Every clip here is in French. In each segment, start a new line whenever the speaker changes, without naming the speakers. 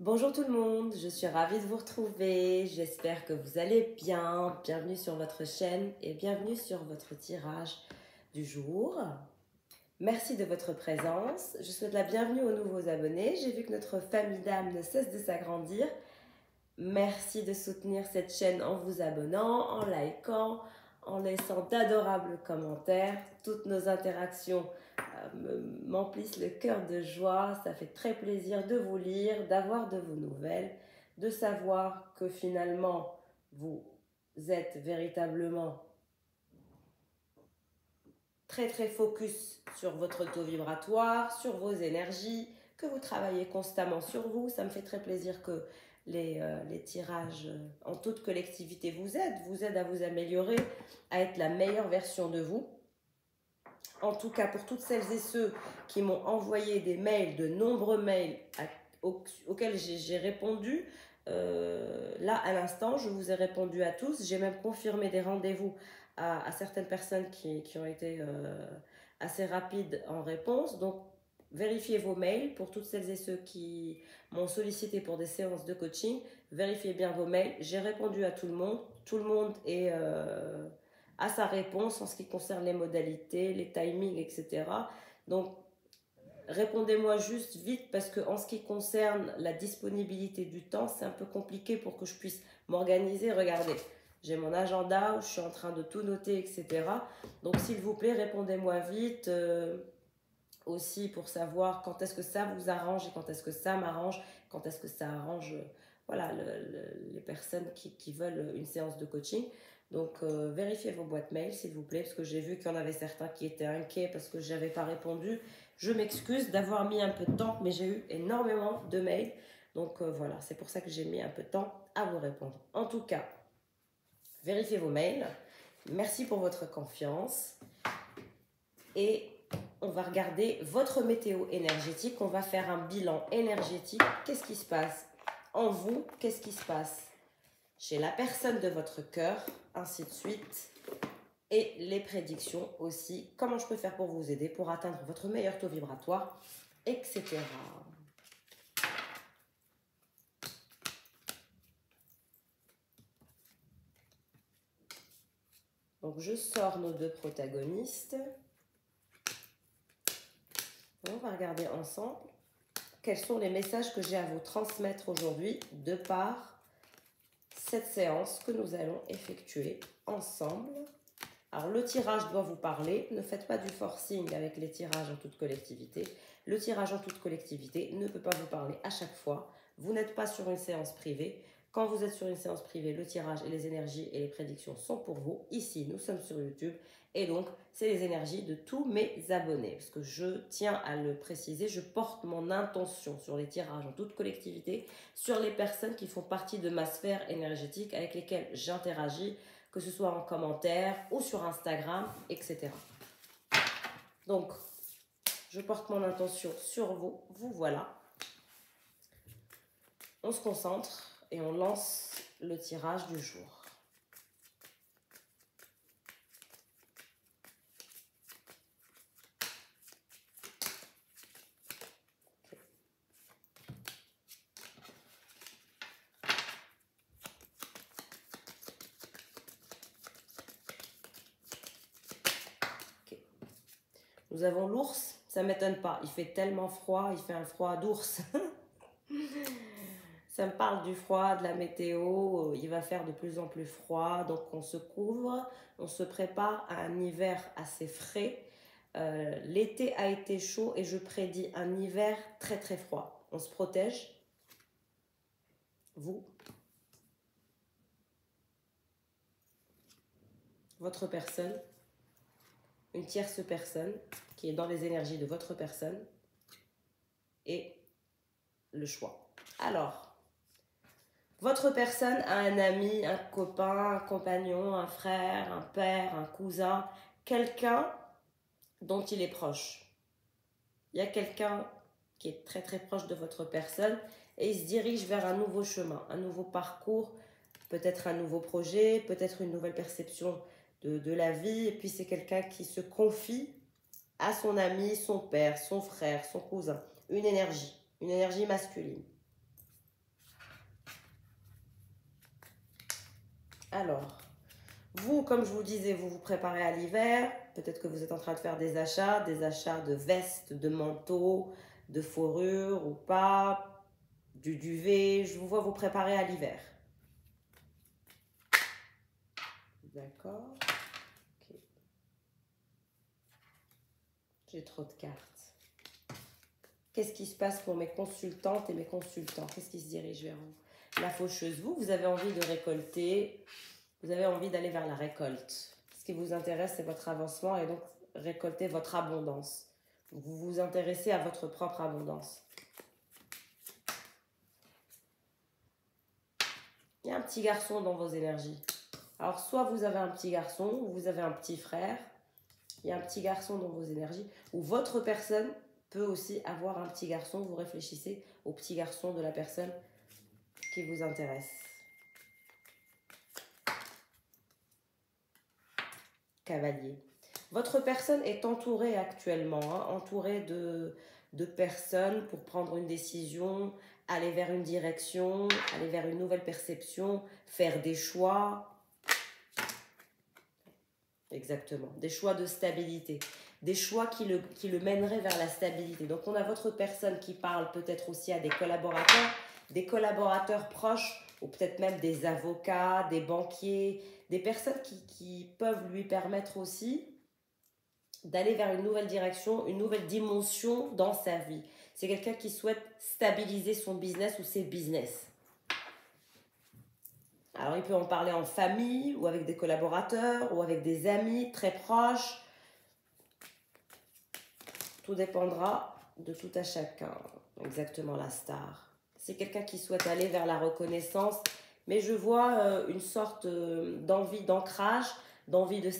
Bonjour tout le monde, je suis ravie de vous retrouver, j'espère que vous allez bien. Bienvenue sur votre chaîne et bienvenue sur votre tirage du jour. Merci de votre présence, je souhaite la bienvenue aux nouveaux abonnés. J'ai vu que notre famille d'âmes ne cesse de s'agrandir. Merci de soutenir cette chaîne en vous abonnant, en likant, en laissant d'adorables commentaires. Toutes nos interactions m'emplissent le cœur de joie. Ça fait très plaisir de vous lire, d'avoir de vos nouvelles, de savoir que finalement vous êtes véritablement très focus sur votre taux vibratoire, sur vos énergies, que vous travaillez constamment sur vous. Ça me fait très plaisir que les tirages en toute collectivité vous aident à vous améliorer, à être la meilleure version de vous. En tout cas, pour toutes celles et ceux qui m'ont envoyé des mails, de nombreux mails auxquels j'ai répondu, là à l'instant, je vous ai répondu à tous. J'ai même confirmé des rendez-vous à certaines personnes qui ont été assez rapides en réponse. Donc, vérifiez vos mails pour toutes celles et ceux qui m'ont sollicité pour des séances de coaching. Vérifiez bien vos mails. J'ai répondu à tout le monde. Tout le monde est à sa réponse en ce qui concerne les modalités, les timings, etc. Donc, répondez-moi juste vite parce que en ce qui concerne la disponibilité du temps, c'est un peu compliqué pour que je puisse m'organiser. Regardez, j'ai mon agenda où je suis en train de tout noter, etc. Donc, s'il vous plaît, répondez-moi vite. Aussi pour savoir quand est-ce que ça vous arrange et quand est-ce que ça m'arrange, quand est-ce que ça arrange voilà, les personnes qui veulent une séance de coaching. Donc, vérifiez vos boîtes mail, s'il vous plaît, parce que j'ai vu qu'il y en avait certains qui étaient inquiets parce que je n'avais pas répondu. Je m'excuse d'avoir mis un peu de temps, mais j'ai eu énormément de mails. Donc, voilà, c'est pour ça que j'ai mis un peu de temps à vous répondre. En tout cas, vérifiez vos mails. Merci pour votre confiance. Et on va regarder votre météo énergétique. On va faire un bilan énergétique. Qu'est-ce qui se passe en vous? Qu'est-ce qui se passe chez la personne de votre cœur? Ainsi de suite. Et les prédictions aussi. Comment je peux faire pour vous aider pour atteindre votre meilleur taux vibratoire, etc. Donc je sors nos deux protagonistes. On va regarder ensemble quels sont les messages que j'ai à vous transmettre aujourd'hui de par cette séance que nous allons effectuer ensemble. Alors le tirage doit vous parler, ne faites pas du forcing avec les tirages en toute collectivité. Le tirage en toute collectivité ne peut pas vous parler à chaque fois. Vous n'êtes pas sur une séance privée. Quand vous êtes sur une séance privée, le tirage et les énergies et les prédictions sont pour vous. Ici, nous sommes sur YouTube et donc c'est les énergies de tous mes abonnés. Parce que je tiens à le préciser, je porte mon intention sur les tirages en toute collectivité, sur les personnes qui font partie de ma sphère énergétique avec lesquelles j'interagis, que ce soit en commentaire ou sur Instagram, etc. Donc, je porte mon intention sur vous, vous voilà. On se concentre et on lance le tirage du jour. Okay. Nous avons l'ours, ça ne m'étonne pas, il fait tellement froid, il fait un froid d'ours. Ça me parle du froid, de la météo, il va faire de plus en plus froid, donc on se couvre, on se prépare à un hiver assez frais. L'été a été chaud et je prédis un hiver très froid. On se protège. Vous, votre personne, une tierce personne qui est dans les énergies de votre personne et le choix. Alors, votre personne a un ami, un copain, un compagnon, un frère, un père, un cousin, quelqu'un dont il est proche. Il y a quelqu'un qui est très proche de votre personne et il se dirige vers un nouveau chemin, un nouveau parcours, peut-être un nouveau projet, peut-être une nouvelle perception de la vie. Et puis c'est quelqu'un qui se confie à son ami, son père, son frère, son cousin. Une énergie masculine. Alors, vous, comme je vous disais, vous vous préparez à l'hiver. Peut-être que vous êtes en train de faire des achats de vestes, de manteaux, de fourrures ou pas, du duvet. Je vous vois vous préparer à l'hiver. D'accord. Ok. J'ai trop de cartes. Qu'est-ce qui se passe pour mes consultantes et mes consultants? Qu'est-ce qui se dirige vers vous? La faucheuse, vous avez envie de récolter. Vous avez envie d'aller vers la récolte. Ce qui vous intéresse, c'est votre avancement et donc récolter votre abondance. Vous vous intéressez à votre propre abondance. Il y a un petit garçon dans vos énergies. Alors, soit vous avez un petit garçon, ou vous avez un petit frère. Il y a un petit garçon dans vos énergies. Ou votre personne peut aussi avoir un petit garçon. Vous réfléchissez au petit garçon de la personne qui vous intéresse. Cavalier. Votre personne est entourée actuellement, entourée de personnes pour prendre une décision, aller vers une direction, aller vers une nouvelle perception, faire des choix. Exactement, des choix de stabilité, des choix qui le mèneraient vers la stabilité. Donc on a votre personne qui parle peut-être aussi à des collaborateurs proches, ou peut-être même des avocats, des banquiers, des personnes qui peuvent lui permettre aussi d'aller vers une nouvelle direction, une nouvelle dimension dans sa vie. C'est quelqu'un qui souhaite stabiliser son business ou ses business. Alors, il peut en parler en famille ou avec des collaborateurs ou avec des amis très proches. Tout dépendra de tout à chacun. Exactement, la star. C'est quelqu'un qui souhaite aller vers la reconnaissance, mais je vois une sorte d'envie d'ancrage, d'envie de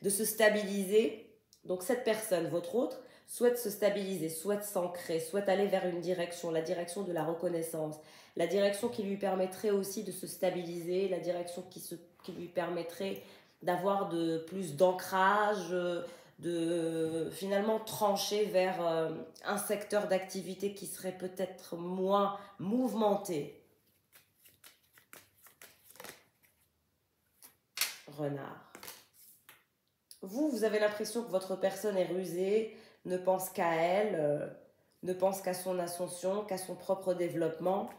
de se stabiliser. Donc cette personne, votre autre, souhaite se stabiliser, souhaite s'ancrer, souhaite aller vers une direction, la direction de la reconnaissance, la direction qui lui permettrait aussi de se stabiliser, la direction qui lui permettrait d'avoir plus d'ancrage, de finalement trancher vers un secteur d'activité qui serait peut-être moins mouvementé. Renard. Vous avez l'impression que votre personne est rusée, ne pense qu'à elle, ne pense qu'à son ascension, qu'à son propre développement.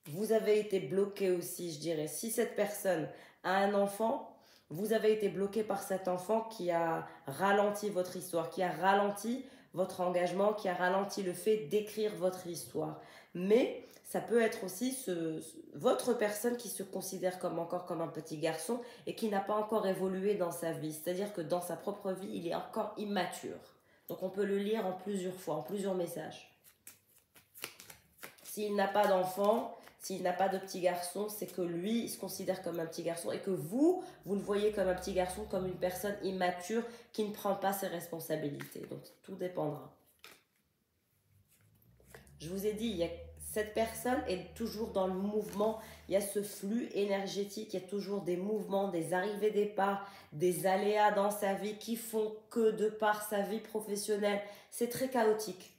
Vous avez été bloqué aussi, je dirais. Si cette personne a un enfant, vous avez été bloqué par cet enfant qui a ralenti votre histoire, qui a ralenti votre engagement, qui a ralenti le fait d'écrire votre histoire. Mais ça peut être aussi votre personne qui se considère encore comme un petit garçon et qui n'a pas encore évolué dans sa vie. C'est-à-dire que dans sa propre vie, il est encore immature. Donc on peut le lire en plusieurs fois, en plusieurs messages. S'il n'a pas d'enfant, s'il n'a pas de petit garçon, c'est que lui, il se considère comme un petit garçon et que vous le voyez comme un petit garçon, comme une personne immature qui ne prend pas ses responsabilités. Donc, tout dépendra. Je vous ai dit, cette personne est toujours dans le mouvement. Il y a ce flux énergétique, il y a toujours des mouvements, des arrivées, départs, des aléas dans sa vie qui font que de par sa vie professionnelle, c'est très chaotique.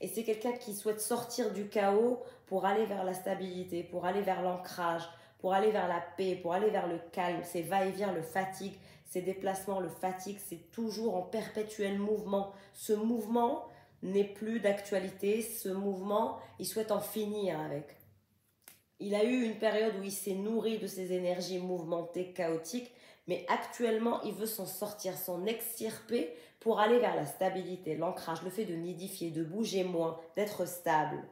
Et c'est quelqu'un qui souhaite sortir du chaos pour aller vers la stabilité, pour aller vers l'ancrage, pour aller vers la paix, pour aller vers le calme. Ses va-et-vient le fatigue, ses déplacements le fatigue, c'est toujours en perpétuel mouvement. Ce mouvement n'est plus d'actualité, ce mouvement, il souhaite en finir avec. Il a eu une période où il s'est nourri de ces énergies mouvementées, chaotiques, mais actuellement, il veut s'en sortir, s'en extirper pour aller vers la stabilité, l'ancrage, le fait de nidifier, de bouger moins, d'être stable.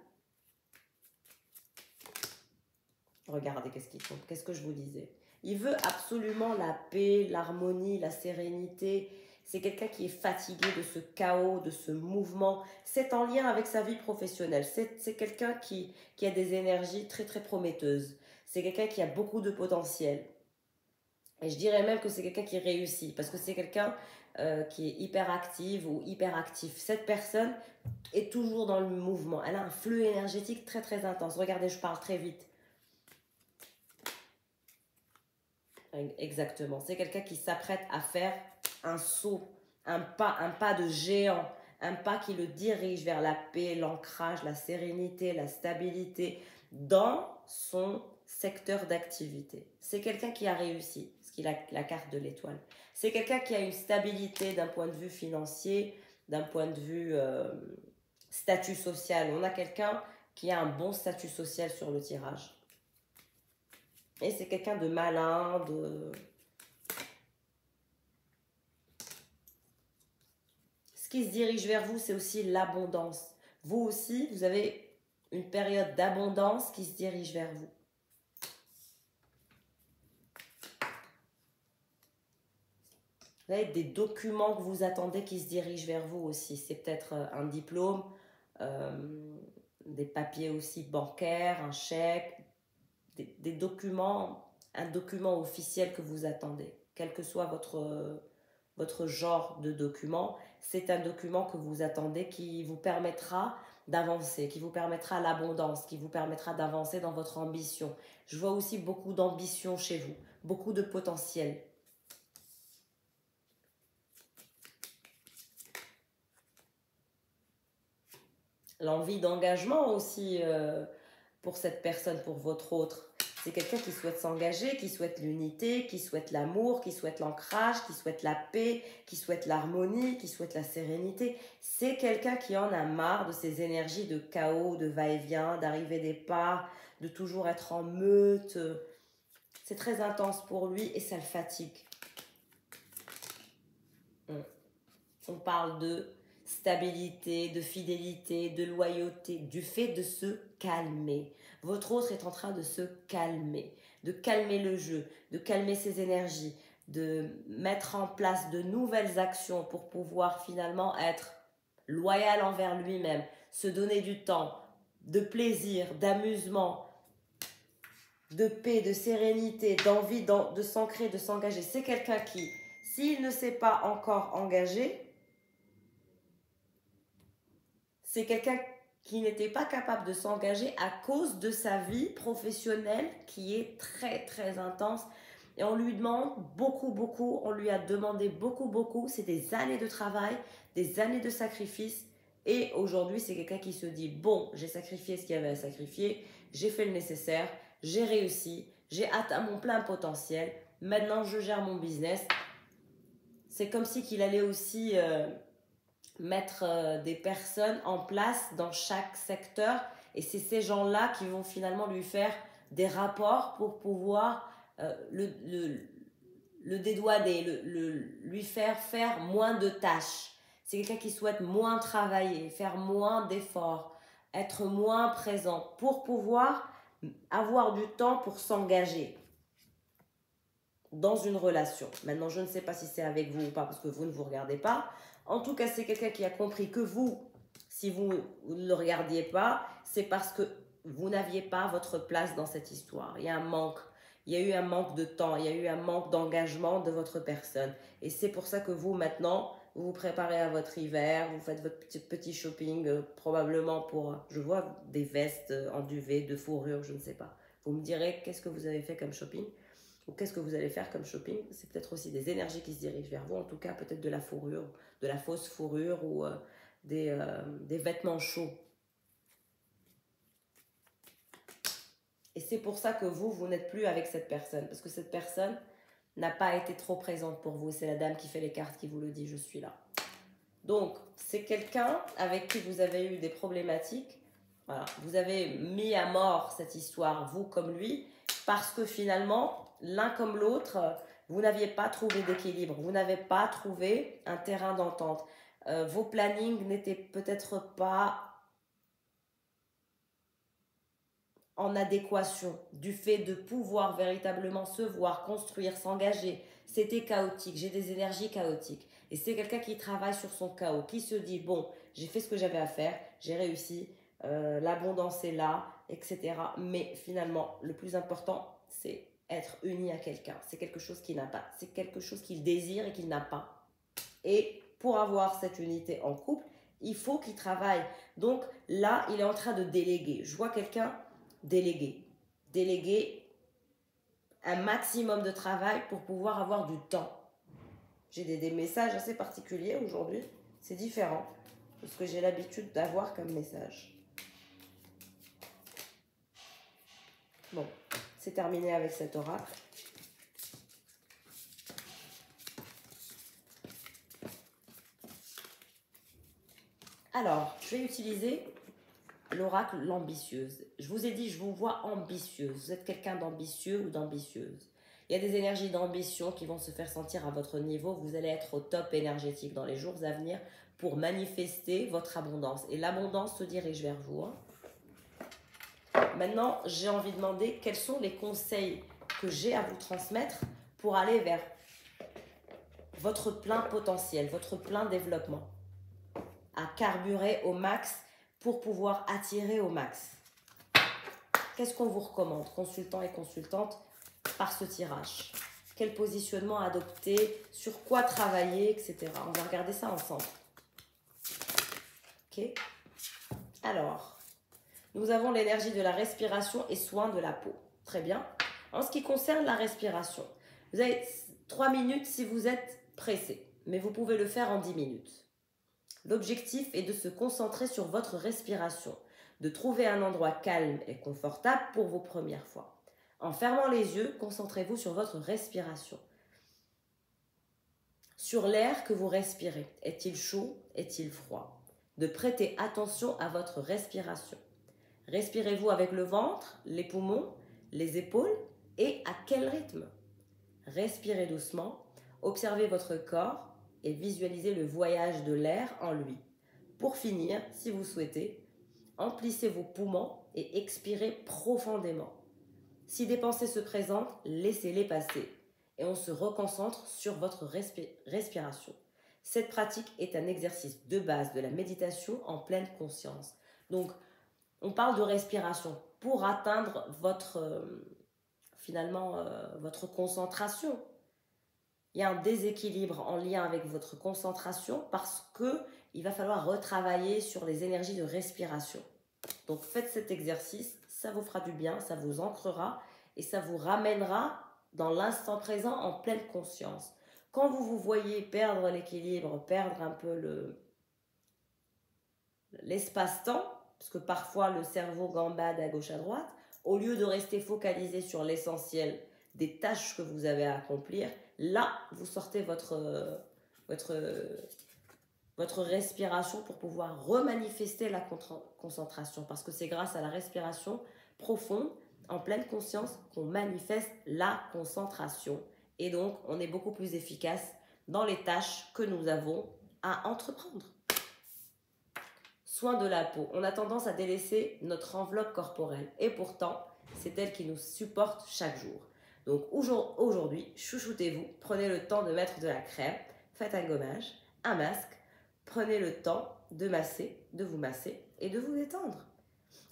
Regardez qu'est-ce qu'il tombe, qu'est-ce que je vous disais. Il veut absolument la paix, l'harmonie, la sérénité. C'est quelqu'un qui est fatigué de ce chaos, de ce mouvement. C'est en lien avec sa vie professionnelle. C'est quelqu'un qui a des énergies très très prometteuses. C'est quelqu'un qui a beaucoup de potentiel. Et je dirais même que c'est quelqu'un qui réussit, parce que c'est quelqu'un qui est hyper active ou hyper actif. Cette personne est toujours dans le mouvement. Elle a un flux énergétique très très intense. Regardez, je parle très vite. Exactement. C'est quelqu'un qui s'apprête à faire un saut, un pas de géant un pas qui le dirige vers la paix, l'ancrage, la sérénité, la stabilité dans son secteur d'activité. C'est quelqu'un qui a réussi, parce qu'il a la carte de l'étoile. C'est quelqu'un qui a une stabilité d'un point de vue financier, d'un point de vue statut social. On a quelqu'un qui a un bon statut social sur le tirage. Et c'est quelqu'un de malin, Ce qui se dirige vers vous, c'est aussi l'abondance. Vous aussi, vous avez une période d'abondance qui se dirige vers vous. Vous avez des documents que vous attendez qui se dirigent vers vous aussi. C'est peut-être un diplôme, des papiers aussi bancaires, un chèque, des documents, un document officiel que vous attendez. Quel que soit votre genre de document, c'est un document que vous attendez qui vous permettra d'avancer, qui vous permettra l'abondance, qui vous permettra d'avancer dans votre ambition. Je vois aussi beaucoup d'ambition chez vous, beaucoup de potentiel. L'envie d'engagement aussi pour cette personne, pour votre autre. C'est quelqu'un qui souhaite s'engager, qui souhaite l'unité, qui souhaite l'amour, qui souhaite l'ancrage, qui souhaite la paix, qui souhaite l'harmonie, qui souhaite la sérénité. C'est quelqu'un qui en a marre de ces énergies de chaos, de va-et-vient, d'arrivée-départ, de toujours être en meute. C'est très intense pour lui et ça le fatigue. On parle de stabilité, de fidélité, de loyauté, du fait de se calmer. Votre autre est en train de se calmer, de calmer le jeu, de calmer ses énergies, de mettre en place de nouvelles actions pour pouvoir finalement être loyal envers lui-même, se donner du temps, de plaisir, d'amusement, de paix, de sérénité, d'envie de s'ancrer, de s'engager. C'est quelqu'un qui, s'il ne s'est pas encore engagé, c'est quelqu'un qui n'était pas capable de s'engager à cause de sa vie professionnelle qui est très très intense. Et on lui demande beaucoup, on lui a demandé beaucoup. C'est des années de travail, des années de sacrifice. Et aujourd'hui, c'est quelqu'un qui se dit, bon, j'ai sacrifié ce qu'il y avait à sacrifier, j'ai fait le nécessaire, j'ai réussi, j'ai atteint mon plein potentiel, maintenant je gère mon business. C'est comme si qu'il allait aussi... mettre des personnes en place dans chaque secteur et c'est ces gens-là qui vont finalement lui faire des rapports pour pouvoir le dédouaner, lui faire moins de tâches. C'est quelqu'un qui souhaite moins travailler, faire moins d'efforts, être moins présent pour pouvoir avoir du temps pour s'engager dans une relation. Maintenant, je ne sais pas si c'est avec vous ou pas parce que vous ne vous regardez pas. En tout cas, c'est quelqu'un qui a compris que vous, si vous ne le regardiez pas, c'est parce que vous n'aviez pas votre place dans cette histoire. Il y a un manque. Il y a eu un manque de temps. Il y a eu un manque d'engagement de votre personne. Et c'est pour ça que vous, maintenant, vous vous préparez à votre hiver. Vous faites votre petit shopping, probablement pour, je vois, des vestes en duvet, de fourrure, je ne sais pas. Vous me direz, qu'est-ce que vous avez fait comme shopping ? Ou qu'est-ce que vous allez faire comme shopping? C'est peut-être aussi des énergies qui se dirigent vers vous, en tout cas peut-être de la fourrure, de la fausse fourrure ou des vêtements chauds. Et c'est pour ça que vous n'êtes plus avec cette personne, parce que cette personne n'a pas été trop présente pour vous. C'est la dame qui fait les cartes qui vous le dit, je suis là. Donc, c'est quelqu'un avec qui vous avez eu des problématiques. Voilà. Vous avez mis à mort cette histoire, vous comme lui, parce que finalement, l'un comme l'autre, vous n'aviez pas trouvé d'équilibre, vous n'avez pas trouvé un terrain d'entente. Vos plannings n'étaient peut-être pas en adéquation du fait de pouvoir véritablement se voir, construire, s'engager. C'était chaotique, j'ai des énergies chaotiques. Et c'est quelqu'un qui travaille sur son chaos, qui se dit, bon, j'ai fait ce que j'avais à faire, j'ai réussi, l'abondance est là, etc. Mais finalement, le plus important, c'est être uni à quelqu'un. C'est quelque chose qu'il n'a pas. C'est quelque chose qu'il désire et qu'il n'a pas. Et pour avoir cette unité en couple, il faut qu'il travaille. Donc là, il est en train de déléguer. Je vois quelqu'un déléguer. Déléguer un maximum de travail pour pouvoir avoir du temps. J'ai des messages assez particuliers aujourd'hui. C'est différent. ce que j'ai l'habitude d'avoir comme message. Bon, c'est terminé avec cet oracle. Alors, je vais utiliser l'oracle l'ambitieuse. Je vous ai dit, je vous vois ambitieuse. Vous êtes quelqu'un d'ambitieux ou d'ambitieuse. Il y a des énergies d'ambition qui vont se faire sentir à votre niveau. Vous allez être au top énergétique dans les jours à venir pour manifester votre abondance. Et l'abondance se dirige vers vous. Maintenant, j'ai envie de demander quels sont les conseils que j'ai à vous transmettre pour aller vers votre plein potentiel, votre plein développement, à carburer au max pour pouvoir attirer au max. Qu'est-ce qu'on vous recommande, consultants et consultantes, par ce tirage? Quel positionnement adopter, sur quoi travailler, etc. On va regarder ça ensemble. Ok. Alors, nous avons l'énergie de la respiration et soin de la peau. Très bien. En ce qui concerne la respiration, vous avez 3 minutes si vous êtes pressé, mais vous pouvez le faire en 10 minutes. L'objectif est de se concentrer sur votre respiration, de trouver un endroit calme et confortable pour vos premières fois. En fermant les yeux, concentrez-vous sur votre respiration. Sur l'air que vous respirez. Est-il chaud? Est-il froid? De prêter attention à votre respiration. Respirez-vous avec le ventre, les poumons, les épaules et à quel rythme? Respirez doucement, observez votre corps et visualisez le voyage de l'air en lui. Pour finir, si vous souhaitez, emplissez vos poumons et expirez profondément. Si des pensées se présentent, laissez-les passer et on se reconcentre sur votre respiration. Cette pratique est un exercice de base de la méditation en pleine conscience. Donc, on parle de respiration pour atteindre votre, votre concentration. Il y a un déséquilibre en lien avec votre concentration parce qu'il va falloir retravailler sur les énergies de respiration. Donc faites cet exercice, ça vous fera du bien, ça vous ancrera et ça vous ramènera dans l'instant présent en pleine conscience. Quand vous vous voyez perdre l'équilibre, perdre un peu l'espace-temps, parce que parfois le cerveau gambade à gauche à droite, au lieu de rester focalisé sur l'essentiel des tâches que vous avez à accomplir, là, vous sortez votre respiration pour pouvoir remanifester la concentration. Parce que c'est grâce à la respiration profonde, en pleine conscience, qu'on manifeste la concentration. Et donc, on est beaucoup plus efficace dans les tâches que nous avons à entreprendre. Soin de la peau. On a tendance à délaisser notre enveloppe corporelle. Et pourtant, c'est elle qui nous supporte chaque jour. Donc aujourd'hui, chouchoutez-vous, prenez le temps de mettre de la crème, faites un gommage, un masque, prenez le temps de vous masser et de vous détendre.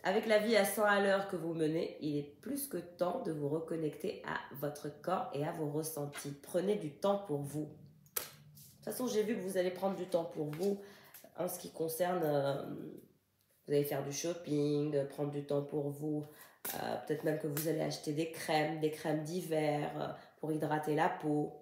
Avec la vie à 100 à l'heure que vous menez, il est plus que temps de vous reconnecter à votre corps et à vos ressentis. Prenez du temps pour vous. De toute façon, j'ai vu que vous allez prendre du temps pour vous en ce qui concerne, vous allez faire du shopping, prendre du temps pour vous. Peut-être même que vous allez acheter des crèmes d'hiver pour hydrater la peau.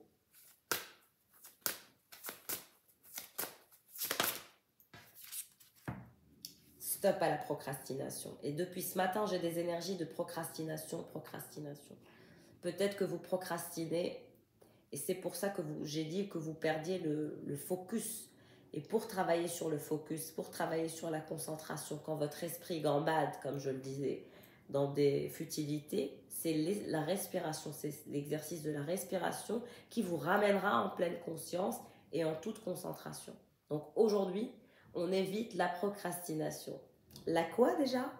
Stop à la procrastination. Et depuis ce matin, j'ai des énergies de procrastination. Peut-être que vous procrastinez et c'est pour ça que j'ai dit que vous perdiez le focus. Et pour travailler sur le focus, pour travailler sur la concentration, quand votre esprit gambade, comme je le disais, dans des futilités, c'est la respiration, c'est l'exercice de la respiration qui vous ramènera en pleine conscience et en toute concentration. Donc aujourd'hui, on évite la procrastination. La quoi déjà?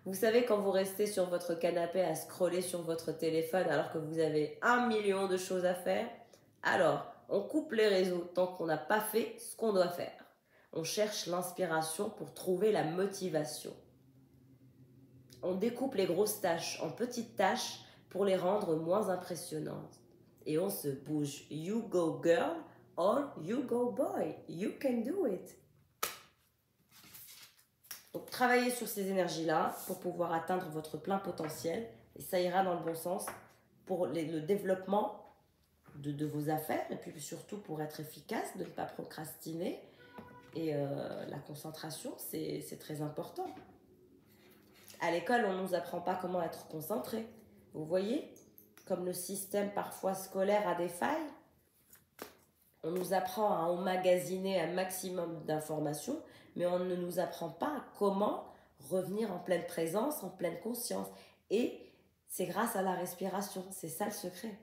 Vous savez, quand vous restez sur votre canapé à scroller sur votre téléphone alors que vous avez 1 million de choses à faire, alors on coupe les réseaux tant qu'on n'a pas fait ce qu'on doit faire. On cherche l'inspiration pour trouver la motivation. On découpe les grosses tâches en petites tâches pour les rendre moins impressionnantes. Et on se bouge. You go girl or you go boy. You can do it. Donc travaillez sur ces énergies-là pour pouvoir atteindre votre plein potentiel. Et ça ira dans le bon sens pour le développement de vos affaires. Et puis surtout pour être efficace, de ne pas procrastiner. Et la concentration, c'est très important. À l'école, on ne nous apprend pas comment être concentré. Vous voyez, comme le système parfois scolaire a des failles, on nous apprend à emmagasiner un maximum d'informations, mais on ne nous apprend pas comment revenir en pleine présence, en pleine conscience. Et c'est grâce à la respiration, c'est ça le secret.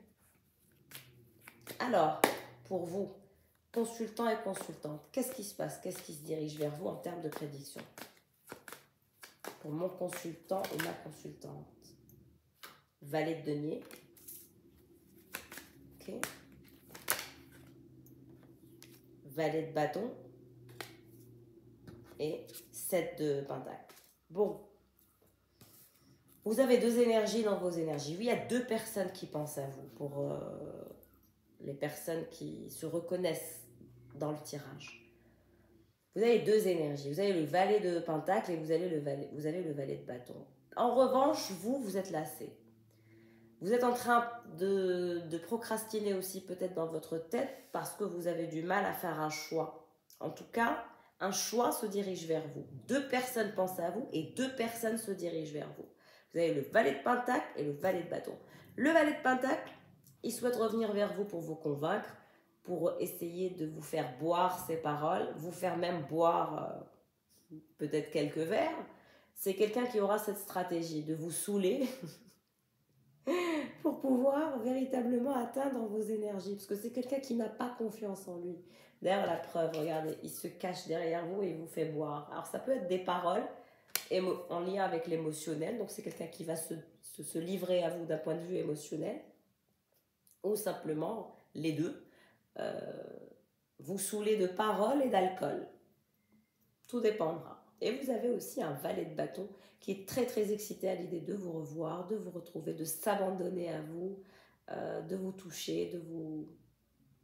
Alors, pour vous, consultants et consultantes, qu'est-ce qui se passe? Qu'est-ce qui se dirige vers vous en termes de prédiction? Pour mon consultant et ma consultante. Valet de denier. Ok. Valet de bâton. Et 7 de pentacle. Bon. Vous avez deux énergies dans vos énergies. Oui, il y a deux personnes qui pensent à vous. Pour les personnes qui se reconnaissent dans le tirage. Vous avez deux énergies. Vous avez le valet de pentacle et vous avez le valet de bâton. En revanche, vous êtes lassé. Vous êtes en train de procrastiner aussi peut-être dans votre tête parce que vous avez du mal à faire un choix. En tout cas, un choix se dirige vers vous. Deux personnes pensent à vous et deux personnes se dirigent vers vous. Vous avez le valet de pentacle et le valet de bâton. Le valet de pentacle, il souhaite revenir vers vous pour vous convaincre, pour essayer de vous faire boire ses paroles, vous faire même boire peut-être quelques verres. C'est quelqu'un qui aura cette stratégie de vous saouler pour pouvoir véritablement atteindre vos énergies. Parce que c'est quelqu'un qui n'a pas confiance en lui. D'ailleurs, la preuve, regardez, il se cache derrière vous et il vous fait boire. Alors, ça peut être des paroles en lien avec l'émotionnel. Donc, c'est quelqu'un qui va se livrer à vous d'un point de vue émotionnel. Ou simplement, les deux. Vous saouler de paroles et d'alcool. Tout dépendra. Et vous avez aussi un valet de bâton qui est très très excité à l'idée de vous revoir, de vous retrouver, de s'abandonner à vous, de vous toucher, de vous...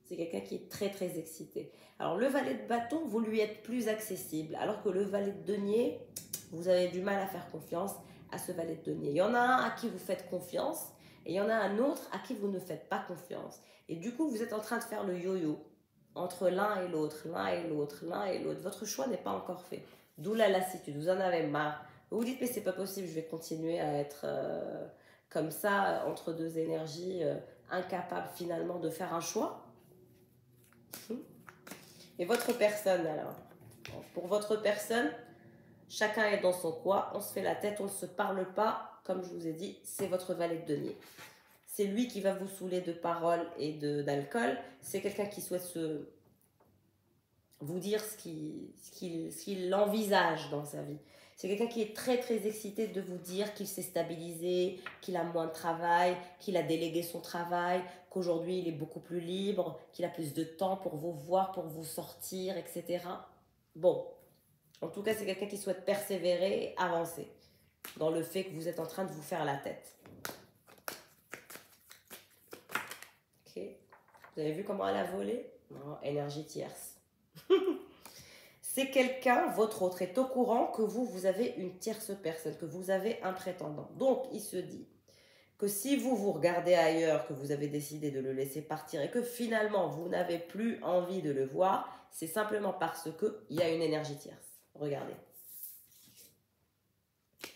C'est quelqu'un qui est très très excité. Alors le valet de bâton, vous lui êtes plus accessible, alors que le valet de denier, vous avez du mal à faire confiance à ce valet de denier. Il y en a un à qui vous faites confiance, et il y en a un autre à qui vous ne faites pas confiance. Et du coup, vous êtes en train de faire le yo-yo entre l'un et l'autre, l'un et l'autre, l'un et l'autre. Votre choix n'est pas encore fait. D'où la lassitude, vous en avez marre. Vous vous dites, mais c'est pas possible, je vais continuer à être comme ça, entre deux énergies, incapable finalement de faire un choix. Et votre personne alors? Pour votre personne, chacun est dans son coin, on se fait la tête, on ne se parle pas. Comme je vous ai dit, c'est votre valet de denier. C'est lui qui va vous saouler de paroles et d'alcool. C'est quelqu'un qui souhaite vous dire ce qu'il envisage dans sa vie. C'est quelqu'un qui est très très excité de vous dire qu'il s'est stabilisé, qu'il a moins de travail, qu'il a délégué son travail, qu'aujourd'hui il est beaucoup plus libre, qu'il a plus de temps pour vous voir, pour vous sortir, etc. Bon, en tout cas c'est quelqu'un qui souhaite persévérer et avancer dans le fait que vous êtes en train de vous faire la tête. Ok. Vous avez vu comment elle a volé? Non, énergie tierce. C'est quelqu'un, votre autre, est au courant que vous avez une tierce personne, que vous avez un prétendant. Donc, il se dit que si vous regardez ailleurs, que vous avez décidé de le laisser partir et que finalement, vous n'avez plus envie de le voir, c'est simplement parce qu'il y a une énergie tierce. Regardez.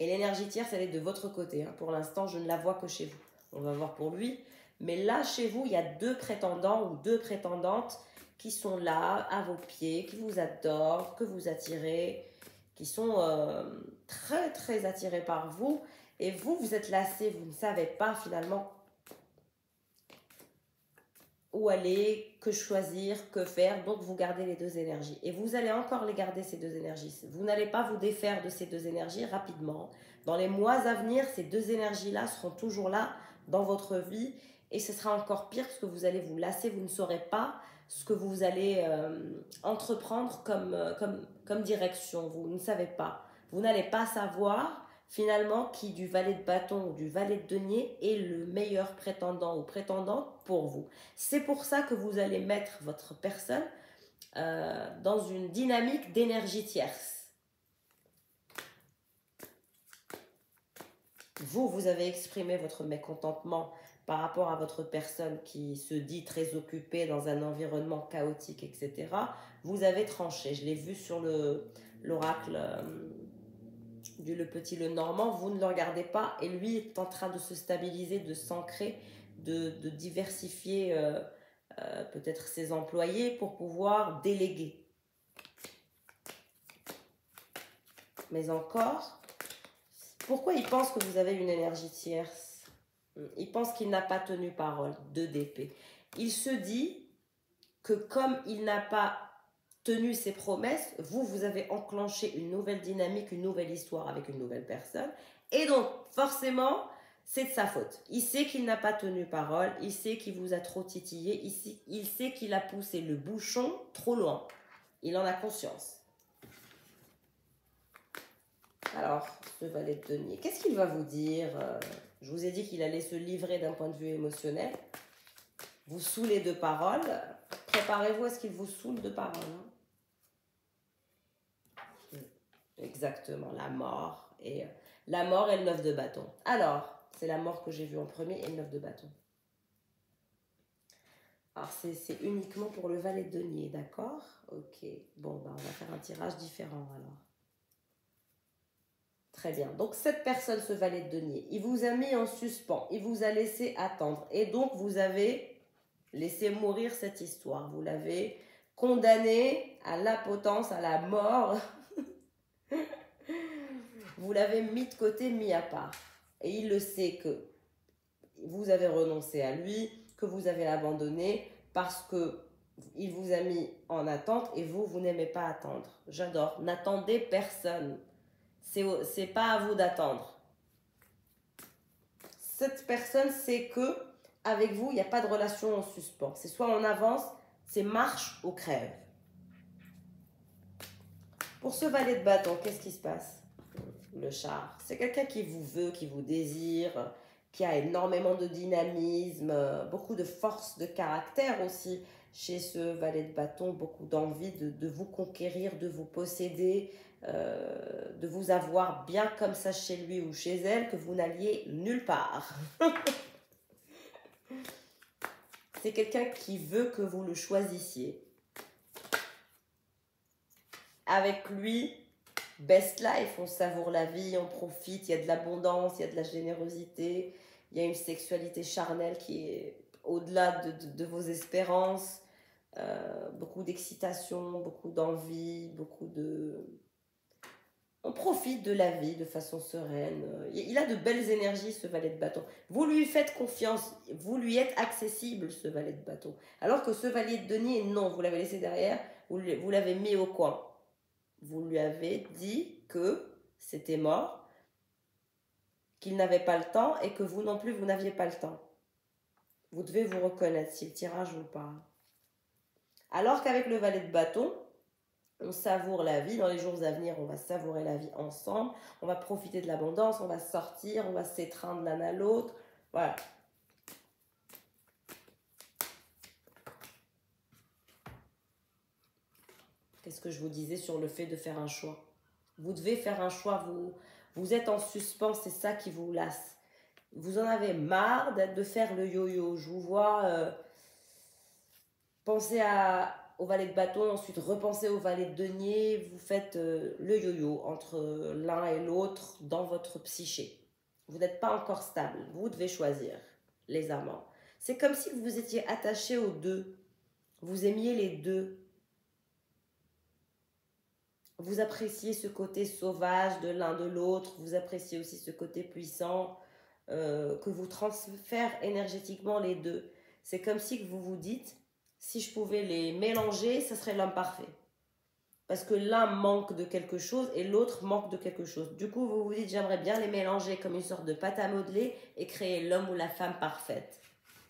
Et l'énergie tierce, elle est de votre côté. Hein. Pour l'instant, je ne la vois que chez vous. On va voir pour lui. Mais là, chez vous, il y a deux prétendants ou deux prétendantes qui sont là, à vos pieds, qui vous adorent, que vous attirez, qui sont très, très attirés par vous. Et vous êtes lassé, vous ne savez pas finalement où aller, que choisir, que faire. Donc, vous gardez les deux énergies. Et vous allez encore les garder, ces deux énergies. Vous n'allez pas vous défaire de ces deux énergies rapidement. Dans les mois à venir, ces deux énergies-là seront toujours là dans votre vie. Et ce sera encore pire parce que vous allez vous lasser, vous ne saurez pas ce que vous allez entreprendre comme direction. Vous ne savez pas. Vous n'allez pas savoir finalement qui du valet de bâton ou du valet de denier est le meilleur prétendant ou prétendante pour vous. C'est pour ça que vous allez mettre votre personne dans une dynamique d'énergie tierce. Vous avez exprimé votre mécontentement par rapport à votre personne qui se dit très occupée dans un environnement chaotique, etc., vous avez tranché. Je l'ai vu sur l'oracle du Le Petit Le Normand, vous ne le regardez pas et lui est en train de se stabiliser, de s'ancrer, de diversifier peut-être ses employés pour pouvoir déléguer. Mais encore, pourquoi il pense que vous avez une énergie tierce? Il pense qu'il n'a pas tenu parole, 2 d'épée. Il se dit que comme il n'a pas tenu ses promesses, vous avez enclenché une nouvelle dynamique, une nouvelle histoire avec une nouvelle personne. Et donc, forcément, c'est de sa faute. Il sait qu'il n'a pas tenu parole, il sait qu'il vous a trop titillé, il sait qu'il a poussé le bouchon trop loin. Il en a conscience. Alors, ce valet de denier, qu'est-ce qu'il va vous dire? Je vous ai dit qu'il allait se livrer d'un point de vue émotionnel. Vous saoulez de paroles. Préparez-vous à ce qu'il vous saoule de paroles. Exactement, la mort. Et la mort et le 9 de bâton. Alors, c'est la mort que j'ai vue en premier et le 9 de bâton. Alors, c'est uniquement pour le valet de denier, d'accord? Ok. Bon, on va faire un tirage différent alors. Très bien. Donc, cette personne, ce valet de denier, il vous a mis en suspens. Il vous a laissé attendre. Et donc, vous avez laissé mourir cette histoire. Vous l'avez condamné à l'impotence, à la mort. Vous l'avez mis de côté, mis à part. Et il le sait que vous avez renoncé à lui, que vous avez abandonné parce que il vous a mis en attente et vous n'aimez pas attendre. J'adore. N'attendez personne. C'est pas à vous d'attendre. Cette personne sait que avec vous, il n'y a pas de relation en suspens. C'est soit on avance, c'est marche ou crève. Pour ce valet de bâton, qu'est-ce qui se passe? Le char. C'est quelqu'un qui vous veut, qui vous désire, qui a énormément de dynamisme, beaucoup de force de caractère aussi chez ce valet de bâton, beaucoup d'envie de vous conquérir, de vous posséder, de vous avoir bien comme ça chez lui ou chez elle, que vous n'alliez nulle part. C'est quelqu'un qui veut que vous le choisissiez. Avec lui, best life, on savoure la vie, on profite, il y a de l'abondance, il y a de la générosité, il y a une sexualité charnelle qui est au-delà de vos espérances, beaucoup d'excitation, beaucoup d'envie, beaucoup de... On profite de la vie de façon sereine. Il a de belles énergies, ce valet de bâton. Vous lui faites confiance, vous lui êtes accessible, ce valet de bâton. Alors que ce valet de denier, non, vous l'avez laissé derrière, vous l'avez mis au coin. Vous lui avez dit que c'était mort, qu'il n'avait pas le temps et que vous non plus, vous n'aviez pas le temps. Vous devez vous reconnaître si le tirage vous parle. Alors qu'avec le valet de bâton, on savoure la vie. Dans les jours à venir, on va savourer la vie ensemble. On va profiter de l'abondance, on va sortir, on va s'étreindre l'un à l'autre. Voilà. Qu'est-ce que je vous disais sur le fait de faire un choix? Vous devez faire un choix, vous êtes en suspens, c'est ça qui vous lasse. Vous en avez marre de faire le yo-yo. Je vous vois penser au valet de bâton, ensuite repenser au valet de denier. Vous faites le yo-yo entre l'un et l'autre dans votre psyché. Vous n'êtes pas encore stable. Vous devez choisir les amants. C'est comme si vous étiez attaché aux deux. Vous aimiez les deux. Vous appréciez ce côté sauvage de l'un de l'autre. Vous appréciez aussi ce côté puissant que vous transfère énergétiquement les deux. C'est comme si vous vous dites, si je pouvais les mélanger, ce serait l'homme parfait. Parce que l'un manque de quelque chose et l'autre manque de quelque chose. Du coup, vous vous dites, j'aimerais bien les mélanger comme une sorte de pâte à modeler et créer l'homme ou la femme parfaite.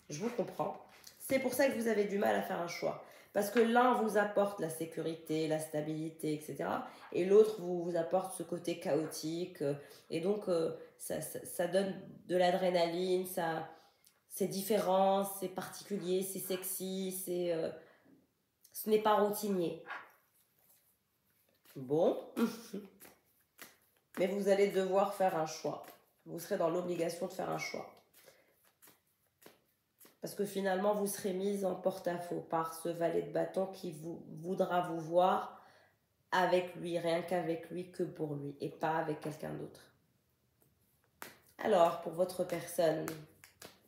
Je vous comprends. C'est pour ça que vous avez du mal à faire un choix. Parce que l'un vous apporte la sécurité, la stabilité, etc. Et l'autre vous apporte ce côté chaotique. Et donc, ça donne de l'adrénaline, c'est différent, c'est particulier, c'est sexy, ce n'est pas routinier. Bon. Mais vous allez devoir faire un choix. Vous serez dans l'obligation de faire un choix. Parce que finalement, vous serez mise en porte-à-faux par ce valet de bâton qui voudra vous voir avec lui, rien qu'avec lui, que pour lui, et pas avec quelqu'un d'autre. Alors, pour votre personne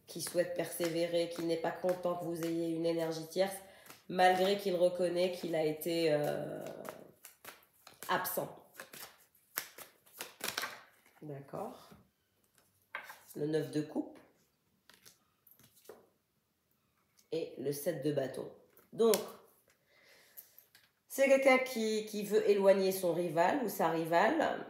qui souhaite persévérer, qui n'est pas content que vous ayez une énergie tierce, malgré qu'il reconnaît qu'il a été absent. D'accord. Le 9 de coupe. Et le 7 de bâton. Donc, c'est quelqu'un qui veut éloigner son rival ou sa rivale.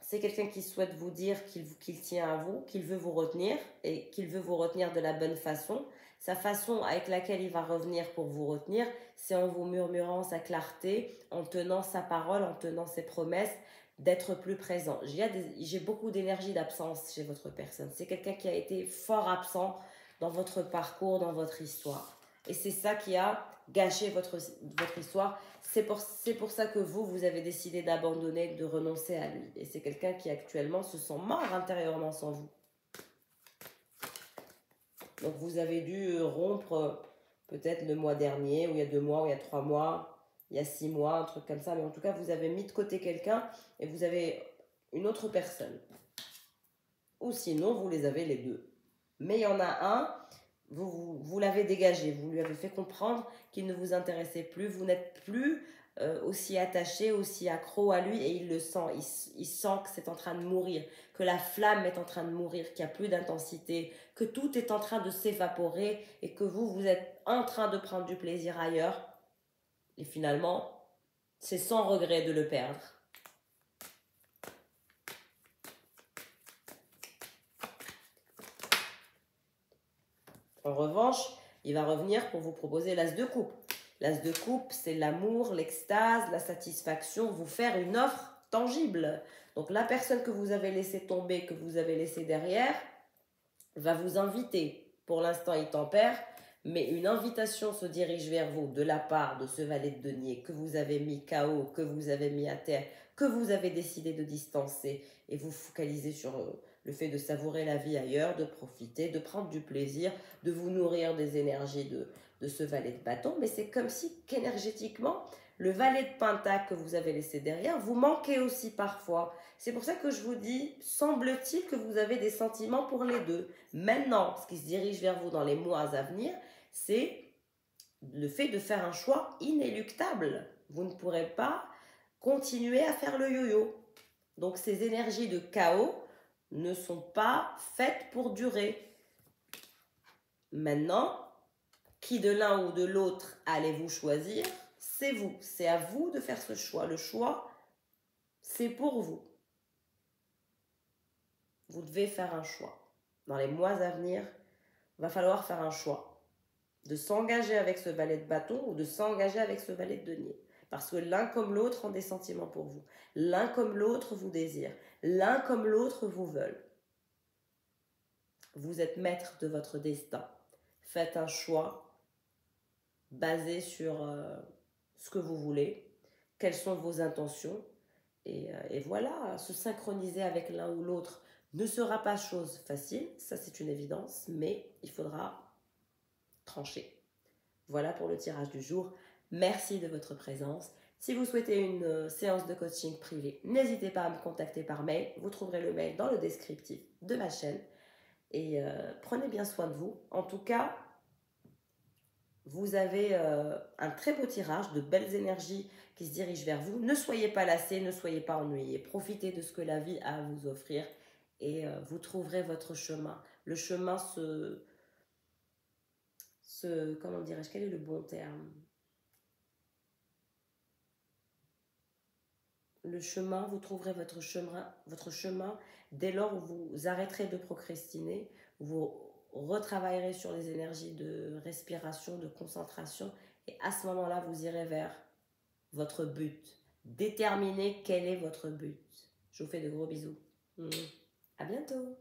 C'est quelqu'un qui souhaite vous dire qu'il tient à vous, qu'il veut vous retenir et qu'il veut vous retenir de la bonne façon. Sa façon avec laquelle il va revenir pour vous retenir, c'est en vous murmurant sa clarté, en tenant sa parole, en tenant ses promesses, d'être plus présent. J'ai beaucoup d'énergie d'absence chez votre personne. C'est quelqu'un qui a été fort absent dans votre parcours, dans votre histoire. Et c'est ça qui a gâché votre histoire. C'est pour ça que vous avez décidé d'abandonner, de renoncer à lui. Et c'est quelqu'un qui actuellement se sent mort intérieurement sans vous. Donc vous avez dû rompre peut-être le mois dernier, ou il y a 2 mois, ou il y a 3 mois, il y a 6 mois, un truc comme ça. Mais en tout cas, vous avez mis de côté quelqu'un et vous avez une autre personne. Ou sinon, vous les avez les deux. Mais il y en a un, vous l'avez dégagé, vous lui avez fait comprendre qu'il ne vous intéressait plus, vous n'êtes plus aussi attaché, aussi accro à lui, et il le sent, il sent que c'est en train de mourir, que la flamme est en train de mourir, qu'il n'y a plus d'intensité, que tout est en train de s'évaporer et que vous êtes en train de prendre du plaisir ailleurs. Et finalement, c'est sans regret de le perdre. En revanche, il va revenir pour vous proposer l'as de coupe. L'as de coupe, c'est l'amour, l'extase, la satisfaction, vous faire une offre tangible. Donc la personne que vous avez laissé tomber, que vous avez laissé derrière, va vous inviter. Pour l'instant, il tempère, mais une invitation se dirige vers vous de la part de ce valet de denier que vous avez mis KO, que vous avez mis à terre, que vous avez décidé de distancer et vous focaliser sur le fait de savourer la vie ailleurs, de profiter, de prendre du plaisir, de vous nourrir des énergies de ce valet de bâton. Mais c'est comme si qu'énergétiquement, le valet de pentacle que vous avez laissé derrière vous manquait aussi parfois. C'est pour ça que je vous dis, semble-t-il que vous avez des sentiments pour les deux. Maintenant, ce qui se dirige vers vous dans les mois à venir, c'est le fait de faire un choix inéluctable. Vous ne pourrez pas continuer à faire le yo-yo. Donc ces énergies de chaos ne sont pas faites pour durer. Maintenant, qui de l'un ou de l'autre allez-vous choisir? C'est vous. C'est à vous de faire ce choix. Le choix, c'est pour vous. Vous devez faire un choix. Dans les mois à venir, il va falloir faire un choix. De s'engager avec ce valet de bâton ou de s'engager avec ce valet de denier. Parce que l'un comme l'autre ont des sentiments pour vous. L'un comme l'autre vous désire. L'un comme l'autre vous veulent. Vous êtes maître de votre destin. Faites un choix basé sur ce que vous voulez. Quelles sont vos intentions. Et voilà, se synchroniser avec l'un ou l'autre ne sera pas chose facile. Ça, c'est une évidence. Mais il faudra trancher. Voilà pour le tirage du jour. Merci de votre présence. Si vous souhaitez une séance de coaching privée, n'hésitez pas à me contacter par mail. Vous trouverez le mail dans le descriptif de ma chaîne. Et prenez bien soin de vous. En tout cas, vous avez un très beau tirage, de belles énergies qui se dirigent vers vous. Ne soyez pas lassés, ne soyez pas ennuyés. Profitez de ce que la vie a à vous offrir et vous trouverez votre chemin. Le chemin comment dirais-je, quel est le bon terme? Le chemin, vous trouverez votre chemin dès lors où vous arrêterez de procrastiner, où vous retravaillerez sur les énergies de respiration, de concentration, et à ce moment-là, vous irez vers votre but. Déterminez quel est votre but. Je vous fais de gros bisous. À bientôt.